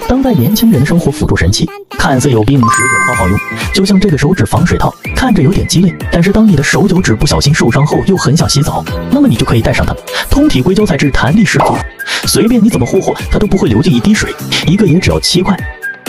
当代年轻人的生活辅助神器，看似有病，实则超好用。就像这个手指防水套，看着有点鸡肋，但是当你的手脚趾不小心受伤后，又很想洗澡，那么你就可以带上它。通体硅胶材质，弹力十足，随便你怎么霍霍，它都不会流进一滴水，一个也只要7块。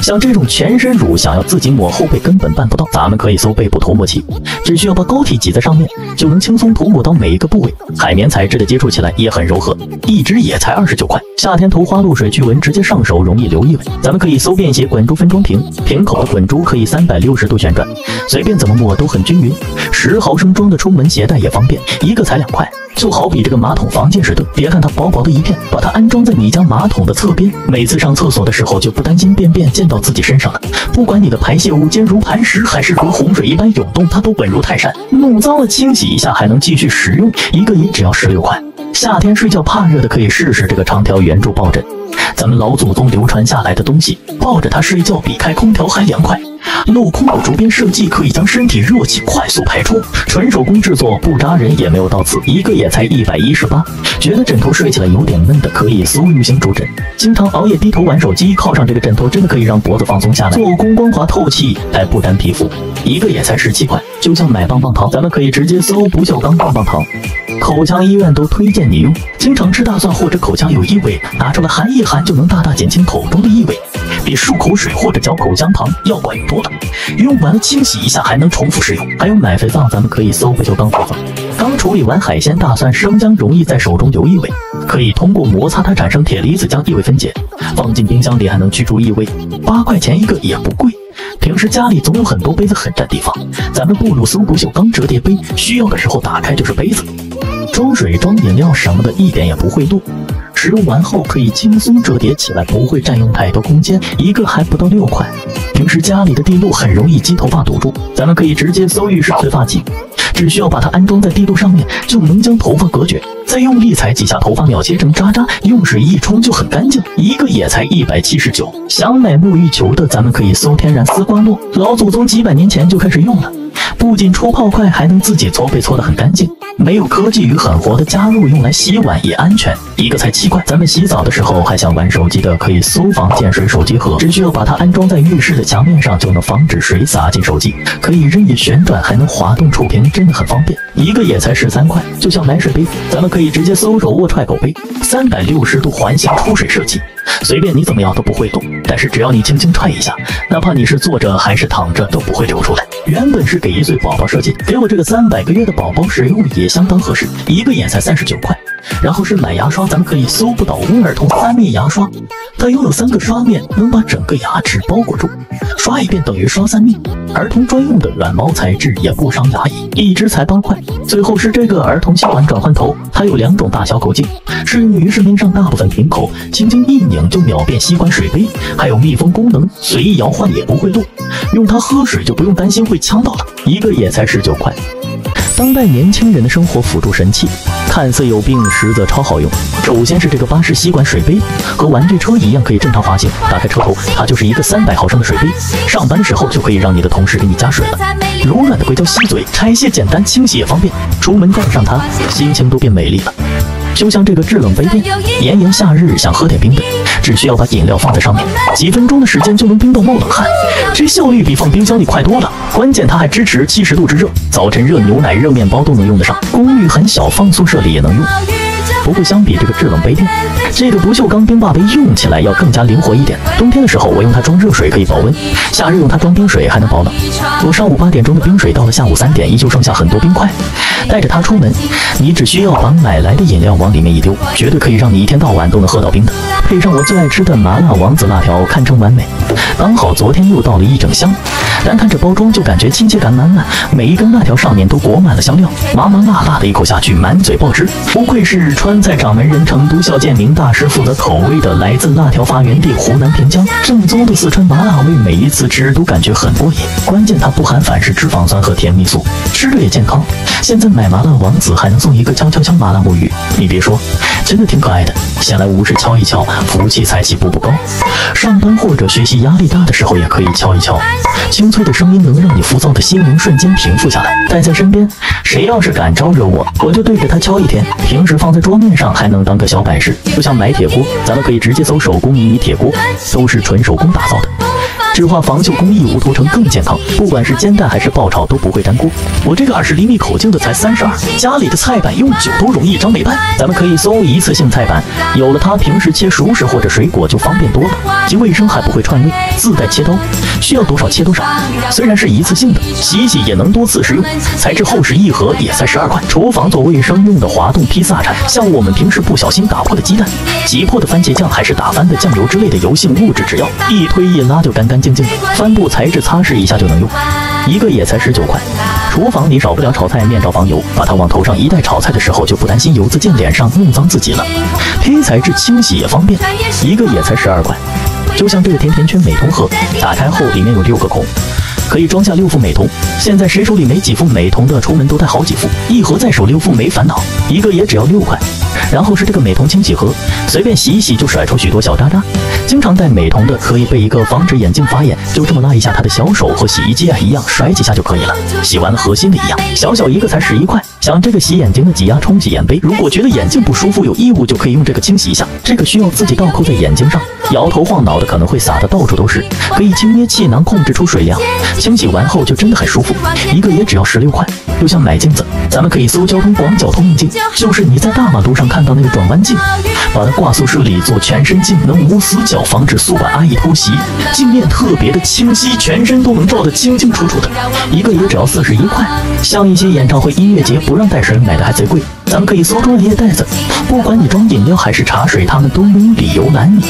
像这种全身乳，想要自己抹后背根本办不到。咱们可以搜背部涂抹器，只需要把膏体挤在上面，就能轻松涂抹到每一个部位。海绵材质的接触起来也很柔和，一支也才29块。夏天头花露水驱蚊，直接上手，容易留异味。咱们可以搜便携滚珠分装瓶，瓶口的滚珠可以360度旋转，随便怎么抹都很均匀。10毫升装的出门携带也方便，一个才2块。就好比这个马桶防溅式灯，别看它薄薄的一片，把它安装在你家马桶的侧边，每次上厕所的时候就不担心便便溅到自己身上了。不管你的排泄物坚如磐石，还是如洪水一般涌动，它都稳如泰山。弄脏了清洗一下，还能继续使用，一个也只要16块。夏天睡觉怕热的可以试试这个长条圆柱抱枕，咱们老祖宗流传下来的东西，抱着它睡觉比开空调还凉快。镂空的竹编设计可以将身体热气快速排出，纯手工制作，不扎人也没有到此，一个也才118。觉得枕头睡起来有点闷的，可以搜U型竹枕。经常熬夜低头玩手机，靠上这个枕头真的可以让脖子放松下来，做工光滑透气，还不粘皮肤，一个也才17块。就像买棒棒糖，咱们可以直接搜不锈钢棒棒糖。口腔医院都推荐你用，经常吃大蒜或者口腔有异味，拿出来含一含就能大大减轻口中的异味，比漱口水或者嚼口香糖要管用多了。用完了清洗一下还能重复使用。还有买肥皂，咱们可以搜不锈钢肥皂。刚处理完海鲜、大蒜、生姜容易在手中留异味，可以通过摩擦它产生铁离子将异味分解，放进冰箱里还能去除异味，8块钱一个也不贵。平时家里总有很多杯子很占地方，咱们不如搜不锈钢折叠杯，需要的时候打开就是杯子，装水装饮料什么的一点也不会落。使用完后可以轻松折叠起来，不会占用太多空间，一个还不到6块。平时家里的地漏很容易积头发堵住，咱们可以直接搜浴室催发剂，只需要把它安装在地漏上面，就能将头发隔绝，再用力踩几下，头发秒切成渣渣，用水一冲就很干净，一个也才179。想买沐浴球的，咱们可以搜天然丝瓜络，老祖宗几百年前就开始用了，不仅出泡快，还能自己搓背搓得很干净，没有科技与狠活的加入，用来洗碗也安全，一个才7块。咱们洗澡的时候还想玩手机的，可以搜防溅水手机盒，只需要把它安装在浴室的墙面上，就能防止水洒进手机，可以任意旋转，还能滑动触屏，真的很方便，一个也才13块。就像买水杯，咱们可以直接搜手握踹口杯，360度环形出水设计，随便你怎么样都不会动，但是只要你轻轻踹一下，哪怕你是坐着还是躺着都不会流出来。原本是给1岁宝宝设计的，给我这个300个月的宝宝使用也相当合适，一个也才39块。然后是买牙刷，咱们可以搜不倒翁儿童3面牙刷，它拥有3个刷面，能把整个牙齿包裹住，刷一遍等于刷3面。儿童专用的软毛材质，也不伤牙龈，一支才8块。最后是这个儿童吸管转换头，它有2种大小口径，适用于市面上大部分瓶口，轻轻一拧就秒变吸管水杯，还有密封功能，随意摇换也不会漏，用它喝水就不用担心会呛到了，一个也才19块。当代年轻人的生活辅助神器，看似有病，实则超好用。首先是这个巴士吸管水杯，和玩具车一样可以正常滑行，打开车头，它就是一个300毫升的水杯，上班的时候就可以让你的同事给你加水了。柔软的硅胶吸嘴，拆卸简单，清洗也方便，出门带上它，心情都变美丽了。就像这个制冷杯垫，炎炎夏日想喝点冰的，只需要把饮料放在上面，几分钟的时间就能冰到冒冷汗，这效率比放冰箱里快多了。关键它还支持70度之热，早晨热牛奶、热面包都能用得上，功率很小，放宿舍里也能用。不过相比这个制冷杯垫，这个不锈钢冰霸杯用起来要更加灵活一点。冬天的时候我用它装热水可以保温，夏日用它装冰水还能保冷。我上午8点钟的冰水到了下午3点，依旧剩下很多冰块。带着它出门，你只需要把买来的饮料往里面一丢，绝对可以让你一天到晚都能喝到冰的。配上我最爱吃的麻辣王子辣条，堪称完美。刚好昨天又到了1整箱，单看这包装就感觉亲切感满满，每一根辣条上面都裹满了香料，麻麻辣辣的，一口下去满嘴爆汁。不愧是川菜掌门人、成都校建明大师负责口味的，来自辣条发源地湖南平江，正宗的四川麻辣味，每一次吃都感觉很过瘾。关键它不含反式脂肪酸和甜蜜素，吃着也健康。现在买麻辣王子还能送一个锵锵锵麻辣沐浴，你别说，真的挺可爱的。闲来无事敲一敲，福气财气步步高。上班或者学习压力大的时候也可以敲一敲，清脆脆的声音能让你浮躁的心灵瞬间平复下来。带在身边，谁要是敢招惹我，我就对着他敲一天。平时放在桌面上还能当个小摆饰，就像买铁锅，咱们可以直接搜手工迷你铁锅，都是纯手工打造的。质化防锈工艺无涂层更健康，不管是煎蛋还是爆炒都不会粘锅。我这个20厘米口径的才32，家里的菜板用久都容易张没办。咱们可以搜一次性菜板，有了它，平时切熟食或者水果就方便多了，既卫生还不会串味。自带切刀，需要多少切多少。虽然是一次性的，洗一洗也能多次使用。材质厚实，一盒也才12块。厨房做卫生用的滑动披萨铲，像我们平时不小心打破的鸡蛋、挤破的番茄酱，还是打翻的酱油之类的油性物质，只要一推一拉就干干净净的。帆布材质擦拭一下就能用，一个也才19块。厨房里少不了炒菜面罩防油，把它往头上一戴，炒菜的时候就不担心油渍溅脸上弄脏自己了。坯材质清洗也方便，一个也才12块。就像这个甜甜圈美瞳盒，打开后里面有6个孔，可以装下6副美瞳。现在谁手里没几副美瞳的，出门都带好几副，一盒在手6副没烦恼，一个也只要6块。然后是这个美瞳清洗盒，随便洗一洗就甩出许多小渣渣。经常戴美瞳的可以备一个防止眼镜发炎，就这么拉一下，他的小手和洗衣机一样，甩几下就可以了。洗完了和新的一样，小小一个才11块。像这个洗眼睛的挤压冲洗眼杯，如果觉得眼睛不舒服有异物，就可以用这个清洗一下。这个需要自己倒扣在眼睛上，摇头晃脑的可能会洒得到处都是，可以轻捏气囊控制出水量。清洗完后就真的很舒服，一个也只要16块。又像买镜子，咱们可以搜交通广角透明镜，就是你在大马路上看到那个转弯镜，把它挂宿舍里做全身镜，能无死角，防止宿管阿姨偷袭。镜面特别的清晰，全身都能照得清清楚楚的，一个也只要41块。像一些演唱会、音乐节不让带水，买的还贼贵。咱们可以搜专业袋子，不管你装饮料还是茶水，他们都没有理由拦你。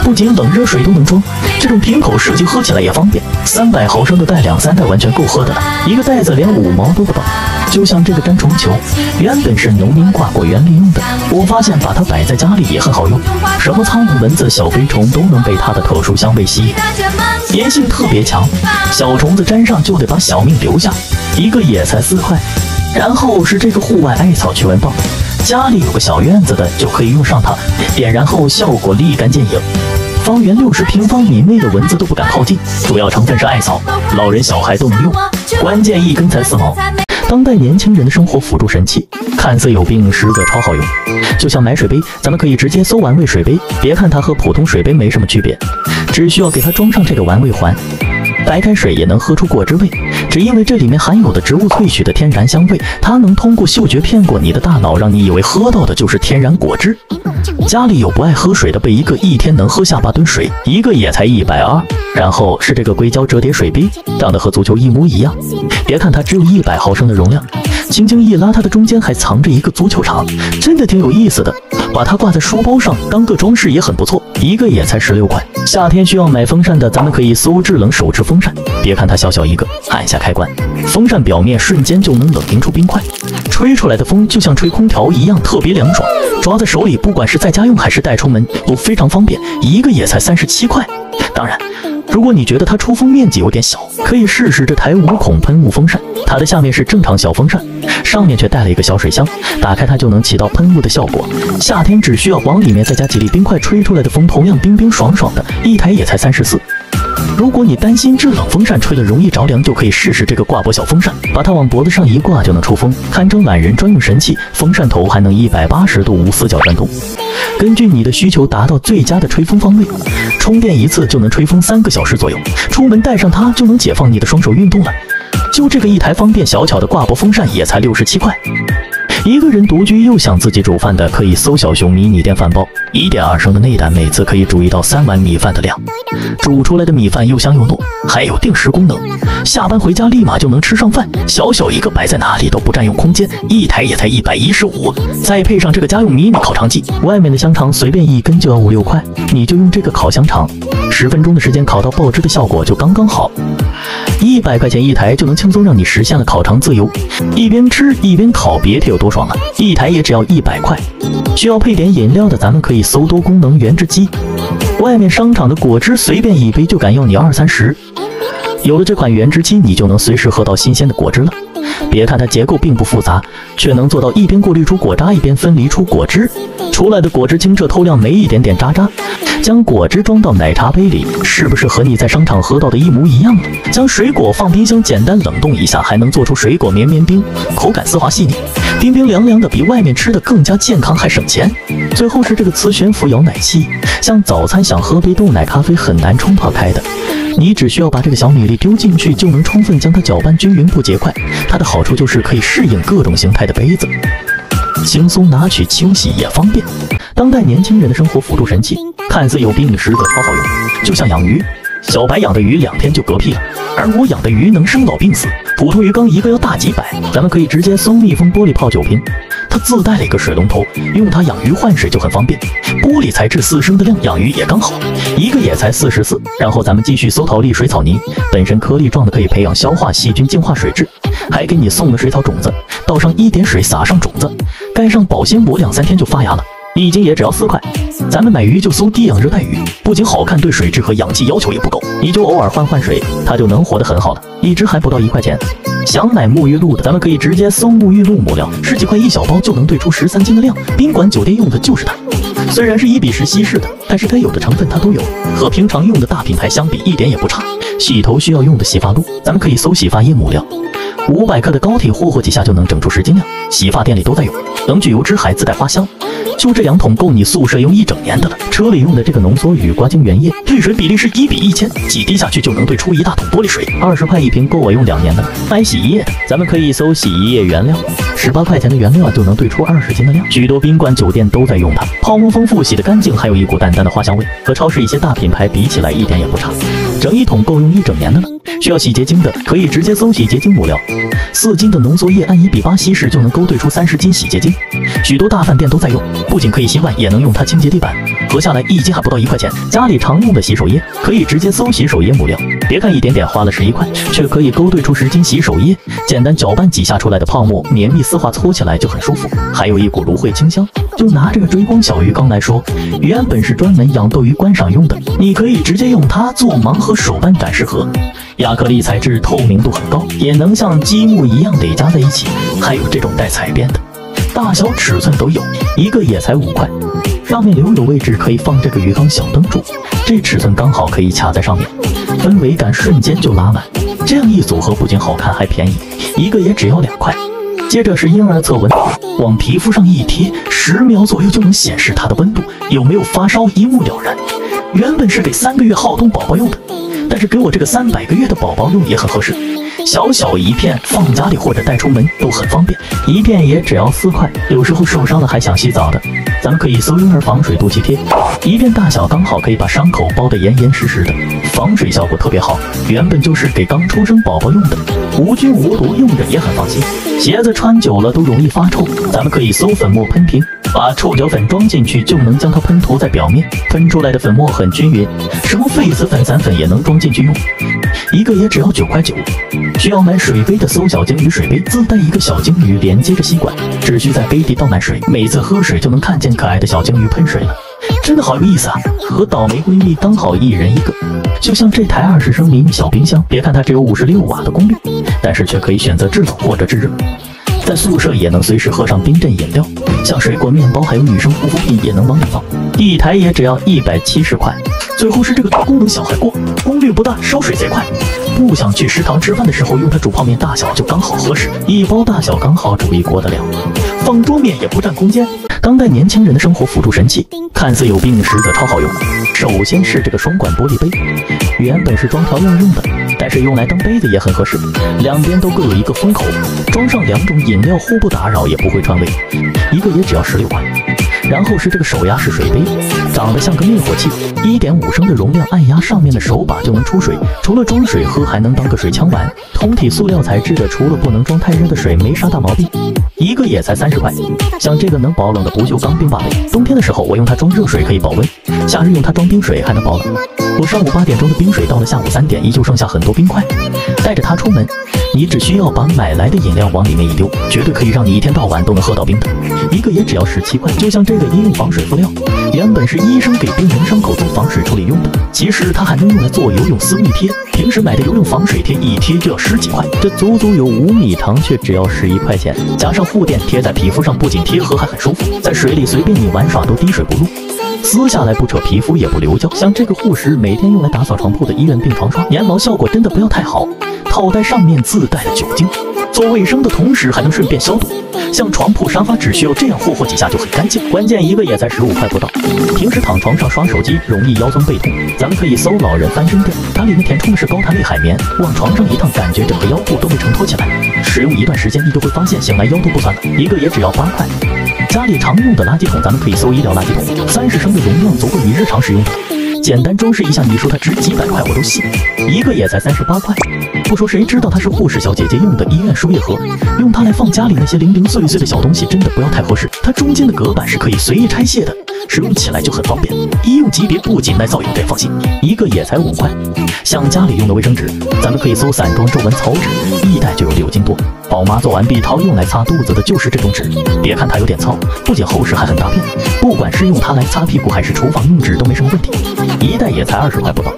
不仅冷热水都能装，这种瓶口设计喝起来也方便，300毫升的带2-3袋完全够喝的了，一个袋子连5毛都不到。就像这个粘虫球，原本是农民挂果园里用的，我发现把它摆在家里也很好用，什么苍蝇、蚊子、小飞虫都能被它的特殊香味吸引，粘性特别强，小虫子粘上就得把小命留下，一个也才4块。然后是这个户外艾草驱蚊棒，家里有个小院子的就可以用上它，点燃后效果立竿见影，方圆60平方米内的蚊子都不敢靠近。主要成分是艾草，老人小孩都能用，关键一根才4毛。当代年轻人的生活辅助神器，看似有病，实则超好用。就像买水杯，咱们可以直接搜玩味水杯，别看它和普通水杯没什么区别，只需要给它装上这个玩味环，白开水也能喝出果汁味，只因为这里面含有的植物萃取的天然香味，它能通过嗅觉骗过你的大脑，让你以为喝到的就是天然果汁。家里有不爱喝水的，备一个一天能喝下8吨水，一个也才120。然后是这个硅胶折叠水杯，长得和足球一模一样，别看它只有100毫升的容量，轻轻一拉，它的中间还藏着一个足球场，真的挺有意思的。把它挂在书包上当个装饰也很不错，一个也才16块。夏天需要买风扇的，咱们可以搜制冷手持风扇，别看它小小一个，按下开关，风扇表面瞬间就能冷凝出冰块，吹出来的风就像吹空调一样，特别凉爽。抓在手里，不管是在家用还是带出门都非常方便，一个也才37块。当然，如果你觉得它出风面积有点小，可以试试这台无孔喷雾风扇，它的下面是正常小风扇，上面却带了一个小水箱，打开它就能起到喷雾的效果。夏天只需要往里面再加几粒冰块，吹出来的风同样冰冰爽爽的，一台也才34。如果你担心制冷风扇吹了容易着凉，就可以试试这个挂脖小风扇，把它往脖子上一挂就能出风，堪称懒人专用神器。风扇头还能180度无死角转动，根据你的需求达到最佳的吹风方位。充电一次就能吹风3个小时左右，出门带上它就能解放你的双手运动了。就这个一台方便小巧的挂脖风扇也才67块。一个人独居又想自己煮饭的，可以搜小熊迷你电饭煲，1.2升的内胆，每次可以煮1到3碗米饭的量，煮出来的米饭又香又糯，还有定时功能，下班回家立马就能吃上饭。小小一个摆在哪里都不占用空间，一台也才115。再配上这个家用迷你烤肠机，外面的香肠随便一根就要5-6块，你就用这个烤香肠，10分钟的时间烤到爆汁的效果就刚刚好。100块钱一台就能轻松让你实现了烤肠自由，一边吃一边烤，别提有多爽了。一台也只要100块。需要配点饮料的，咱们可以搜多功能原汁机，外面商场的果汁随便一杯就敢要你20-30。有了这款原汁机，你就能随时喝到新鲜的果汁了。别看它结构并不复杂，却能做到一边过滤出果渣，一边分离出果汁，出来的果汁清澈透亮，没一点点渣渣。将果汁装到奶茶杯里，是不是和你在商场喝到的一模一样呢？将水果放冰箱简单冷冻一下，还能做出水果绵绵冰，口感丝滑细腻，冰冰凉凉的，比外面吃的更加健康还省钱。最后是这个磁悬浮摇奶器，像早餐想喝杯冻奶咖啡很难冲泡开的，你只需要把这个小米粒丢进去，就能充分将它搅拌均匀不结块。它的好处就是可以适应各种形态的杯子，轻松拿取清洗也方便。当代年轻人的生活辅助神器，看似有病，实则超好用。就像养鱼，小白养的鱼2天就嗝屁了，而我养的鱼能生老病死，普通鱼缸一个要大几百。咱们可以直接搜密封玻璃泡酒瓶，它自带了一个水龙头，用它养鱼换水就很方便。玻璃材质4升的量，养鱼也刚好，一个也才44。然后咱们继续搜桃粒水草泥，本身颗粒状的，可以培养消化细菌，净化水质，还给你送了水草种子，倒上一点水，撒上种子，盖上保鲜膜，2-3天就发芽了。一斤也只要4块，咱们买鱼就搜低氧热带鱼，不仅好看，对水质和氧气要求也不高，你就偶尔换水，它就能活得很好了，一只还不到1块钱。想买沐浴露的，咱们可以直接搜沐浴露母料，10几块1小包就能兑出13斤的量，宾馆酒店用的就是它。虽然是1比10稀释的，但是该有的成分它都有，和平常用的大品牌相比一点也不差。洗头需要用的洗发露，咱们可以搜洗发液母料，500克的膏体霍霍几下就能整出10斤量，洗发店里都在用，能去油脂还自带花香。就这2桶够你宿舍用1整年的了。车里用的这个浓缩羽瓜精原液，兑水比例是1比1000，几滴下去就能兑出1大桶玻璃水，20块1瓶够我用2年的了。买洗衣液的，咱们可以搜洗衣液原料，18块钱的原料就能兑出20斤的量，许多宾馆酒店都在用它，泡沫丰富，洗得干净，还有一股淡淡的花香味，和超市一些大品牌比起来一点也不差，整1桶够用1整年的了。需要洗洁精的，可以直接搜洗洁精母料，4斤的浓缩液按1比8稀释就能勾兑出30斤洗洁精，许多大饭店都在用，不仅可以洗碗，也能用它清洁地板，合下来1斤还不到1块钱。家里常用的洗手液，可以直接搜洗手液母料，别看一点点花了11块，却可以勾兑出10斤洗手液，简单搅拌几下出来的泡沫绵密丝滑，搓起来就很舒服，还有一股芦荟清香。就拿这个追光小鱼缸来说，原本是专门养斗鱼观赏用的，你可以直接用它做盲盒，手办感适合。亚克力材质透明度很高，也能像积木一样得加在一起，还有这种带彩边的，大小尺寸都有，一个也才5块。上面留有位置可以放这个鱼缸小灯柱，这尺寸刚好可以卡在上面，氛围感瞬间就拉满。这样一组合不仅好看还便宜，一个也只要2块。接着是婴儿测温，往皮肤上一贴，10秒左右就能显示它的温度有没有发烧，一目了然。原本是给3个月好动宝宝用的，但是给我这个300个月的宝宝用也很合适，小小一片，放家里或者带出门都很方便，一片也只要4块。有时候受伤了还想洗澡的，咱们可以搜婴儿防水肚脐贴，一片大小刚好可以把伤口包得严严实实的，防水效果特别好，原本就是给刚出生宝宝用的，无菌无毒，用着也很放心。鞋子穿久了都容易发臭，咱们可以搜粉末喷瓶，把臭脚粉装进去就能将它喷涂在表面，喷出来的粉末很均匀，什么痱子粉、散粉也能装进去用，一个也只要9块9。需要买水杯的搜小鲸鱼水杯，自带一个小鲸鱼连接着吸管，只需在杯底倒满水，每次喝水就能看见可爱的小鲸鱼喷水了，真的好有意思啊！和倒霉闺蜜刚好1人1个。就像这台20升迷你小冰箱，别看它只有56瓦的功率，但是却可以选择制冷或者制热，在宿舍也能随时喝上冰镇饮料，像水果、面包还有女生护肤品也能往里放，一台也只要170块。最后是这个多功能小海锅，功率不大，烧水贼快，不想去食堂吃饭的时候用它煮泡面，大小就刚好合适，一包大小刚好煮1锅的量，放桌面也不占空间。当代年轻人的生活辅助神器，看似有病，实则超好用。首先是这个双管玻璃杯，原本是装调料用的，但是用来当杯子也很合适，两边都各有一个封口，装上2种饮料，互不打扰也不会串味，一个也只要16块。然后是这个手压式水杯，长得像个灭火器，1.5升的容量，按压上面的手把就能出水，除了装水喝还能当个水枪玩。通体塑料材质的，除了不能装太热的水，没啥大毛病，一个也才30块。像这个能保冷的不锈钢冰霸杯，冬天的时候我用它装热水可以保温，夏日用它装冰水还能保冷。我上午8点钟的冰水到了下午3点依旧剩下很多冰块，带着它出门，你只需要把买来的饮料往里面一丢，绝对可以让你一天到晚都能喝到冰的。一个也只要17块。就像这个医用防水敷料，原本是医生给病人伤口做防水处理用的，其实它还能用来做游泳私密贴。平时买的游泳防水贴一贴就要10几块，这足足有5米长，却只要11块钱。加上护垫贴在皮肤上，不仅贴合还很舒服，在水里随便你玩耍都滴水不漏，撕下来不扯皮肤也不流胶。像这个护石，每天用来打扫床铺的医院病床刷，粘毛效果真的不要太好。套袋上面自带了酒精，做卫生的同时还能顺便消毒。像床铺沙发只需要这样霍几下就很干净，关键一个也才15块不到。平时躺床上刷手机容易腰酸背痛，咱们可以搜老人翻身垫，它里面填充的是高弹力海绵，往床上一躺，感觉整个腰部都被承托起来。使用一段时间，你就会发现醒来腰都不酸了。一个也只要8块。家里常用的垃圾桶，咱们可以搜医疗垃圾桶，30升的容量足够你日常使用的。简单装饰一下，你说它值几百块我都信。一个也才38块。不说谁知道它是护士小姐姐用的医院输液盒，用它来放家里那些零零碎碎的小东西，真的不要太合适。它中间的隔板是可以随意拆卸的，使用起来就很方便。医用级别不仅耐造用，得放心。一个也才5块。像家里用的卫生纸，咱们可以搜散装皱纹草纸，1袋就有6斤多。宝妈做完壁套用来擦肚子的就是这种纸，别看它有点糙，不仅厚实还很大片，不管是用它来擦屁股还是厨房用纸都没什么问题。1袋也才20块不到。